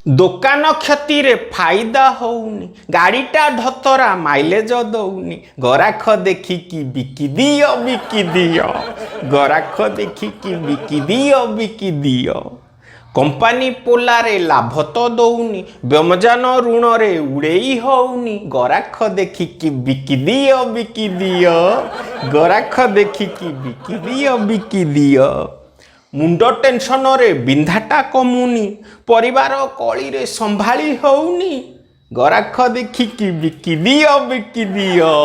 दोकान क्षति रे फायदा होउनी गाड़ीटा धतरा माइलेज दौनी गराख देखिकी बिकी दियो गराख देखिकी बिकी दियो कंपानी पोलारे लाभ तो दौनी व्यमजान ऋण रे उड़ेई होउनी गराख देखिकी बिकी दियो गराख देखिकी बिकी दियो मुंड टेंशन रे बिंधाटा कमुनी परिवार कली रे संभाली होउनी गराख देखिकी बिकी दियो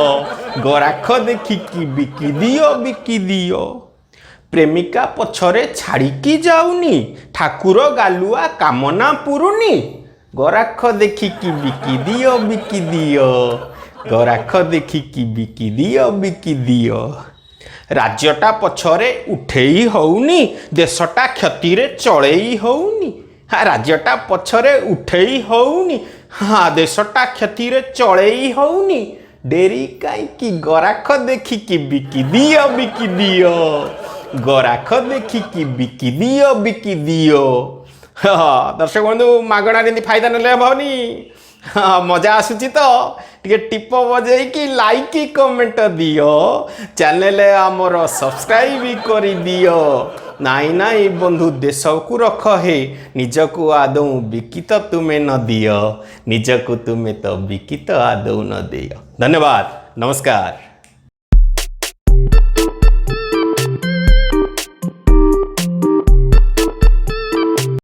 गराख देखिकी बिकी दियो प्रेमिका पछरे छाड़िकी जाउनी ठाकुर गालुआ कामना पुरुनी गराख देखिकी बिकी दियो गराख देखिकी बिकी दियो राज्यटा पछरे उठेई होउनी देशटा क्षति रे चलेई होउनी राज्यटा पछरे उठेई होउनी देशटा क्षति रे चलेई होउनी डेरी काईकी गराख देखिकी बिकी दियो गराख देखिकी बिकी दियो दर्शक बंधु मागणा रे फायदा नेले भावनी मजा आसुची तो टिके टिप बजे कि लाइक कमेंट दियो चैनल आमर सब्सक्राइब करी दियो नाई बंधु देश को रख हे निजको आदौ बिकित तुमे न दियो निजको तुमे तो बिकित आदौ न दियो। धन्यवाद, नमस्कार।